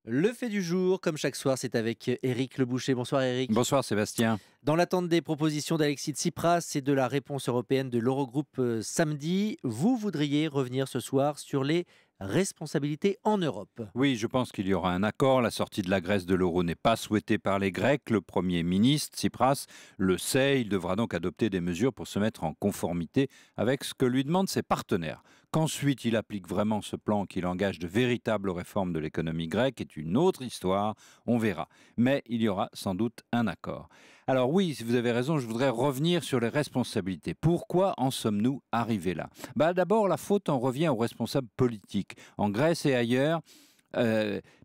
Le fait du jour, comme chaque soir, c'est avec Éric Le Boucher. Bonsoir Éric. Bonsoir Sébastien. Dans l'attente des propositions d'Alexis Tsipras et de la réponse européenne de l'Eurogroupe samedi, vous voudriez revenir ce soir sur les responsabilités en Europe. Oui, je pense qu'il y aura un accord. La sortie de la Grèce de l'euro n'est pas souhaitée par les Grecs. Le Premier ministre, Tsipras, le sait. Il devra donc adopter des mesures pour se mettre en conformité avec ce que lui demandent ses partenaires. Qu'ensuite il applique vraiment ce plan qu'il engage de véritables réformes de l'économie grecque est une autre histoire, on verra. Mais il y aura sans doute un accord. Alors oui, si vous avez raison, je voudrais revenir sur les responsabilités. Pourquoi en sommes-nous arrivés là? D'abord, la faute en revient aux responsables politiques. En Grèce et ailleurs,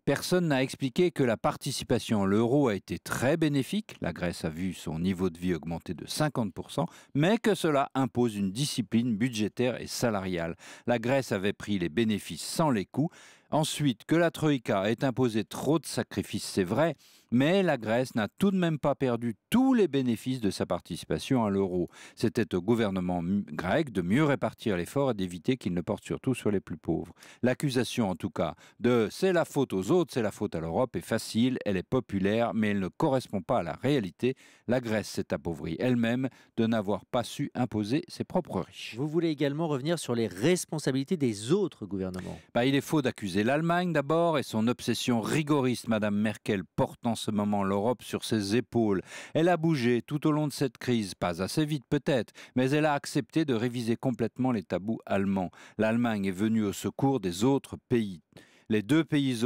personne n'a expliqué que la participation à l'euro a été très bénéfique. La Grèce a vu son niveau de vie augmenter de 50%, mais que cela impose une discipline budgétaire et salariale. La Grèce avait pris les bénéfices sans les coûts. Ensuite, que la Troïka ait imposé trop de sacrifices, c'est vrai, mais la Grèce n'a tout de même pas perdu tous les bénéfices de sa participation à l'euro. C'était au gouvernement grec de mieux répartir l'effort et d'éviter qu'il ne porte surtout sur les plus pauvres. L'accusation, en tout cas, de c'est la faute aux autres, c'est la faute à l'Europe est facile, elle est populaire, mais elle ne correspond pas à la réalité. La Grèce s'est appauvrie elle-même de n'avoir pas su imposer ses propres riches. Vous voulez également revenir sur les responsabilités des autres gouvernements. Il est faux d'accuser l'Allemagne d'abord et son obsession rigoriste. Madame Merkel porte en ce moment l'Europe sur ses épaules. Elle a bougé tout au long de cette crise, pas assez vite peut-être, mais elle a accepté de réviser complètement les tabous allemands. L'Allemagne est venue au secours des autres pays. Les deux pays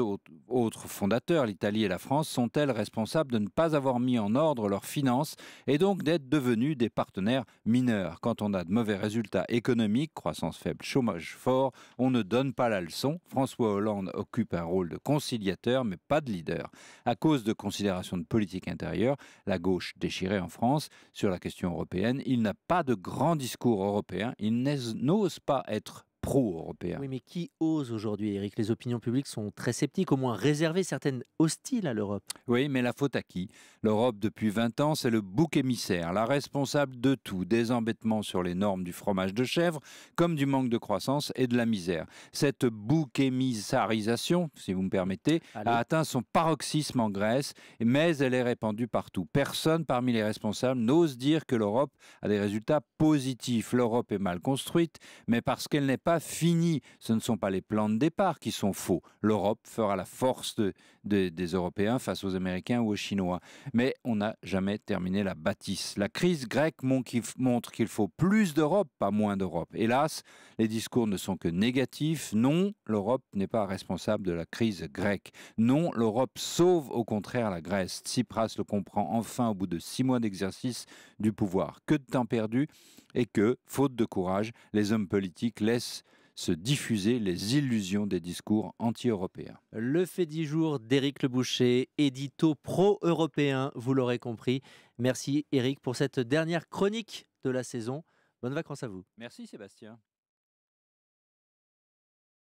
autres fondateurs, l'Italie et la France, sont-elles responsables de ne pas avoir mis en ordre leurs finances et donc d'être devenus des partenaires mineurs? Quand on a de mauvais résultats économiques, croissance faible, chômage fort, on ne donne pas la leçon. François Hollande occupe un rôle de conciliateur, mais pas de leader. À cause de considérations de politique intérieure, la gauche déchirée en France sur la question européenne, il n'a pas de grand discours européen, il n'ose pas être pro-européen. Oui, mais qui ose aujourd'hui, Éric? Les opinions publiques sont très sceptiques, au moins réservées, certaines hostiles à l'Europe. Oui, mais la faute à qui? L'Europe, depuis 20 ans, c'est le bouc émissaire, la responsable de tout, des embêtements sur les normes du fromage de chèvre, comme du manque de croissance et de la misère. Cette bouc émissarisation, si vous me permettez, Allez. a atteint son paroxysme en Grèce, mais elle est répandue partout. Personne parmi les responsables n'ose dire que l'Europe a des résultats positifs. L'Europe est mal construite, mais parce qu'elle n'est pas finie. Ce ne sont pas les plans de départ qui sont faux. L'Europe fera la force des Européens face aux Américains ou aux Chinois. Mais on n'a jamais terminé la bâtisse. La crise grecque montre qu'il faut plus d'Europe, pas moins d'Europe. Hélas, les discours ne sont que négatifs. Non, l'Europe n'est pas responsable de la crise grecque. Non, l'Europe sauve au contraire la Grèce. Tsipras le comprend enfin au bout de 6 mois d'exercice du pouvoir. Que de temps perdu et que, faute de courage, les hommes politiques laissent se diffuser les illusions des discours anti-européens. Le fait du jour d'Éric Le Boucher, édito pro-européen, vous l'aurez compris. Merci Éric pour cette dernière chronique de la saison. Bonnes vacances à vous. Merci Sébastien.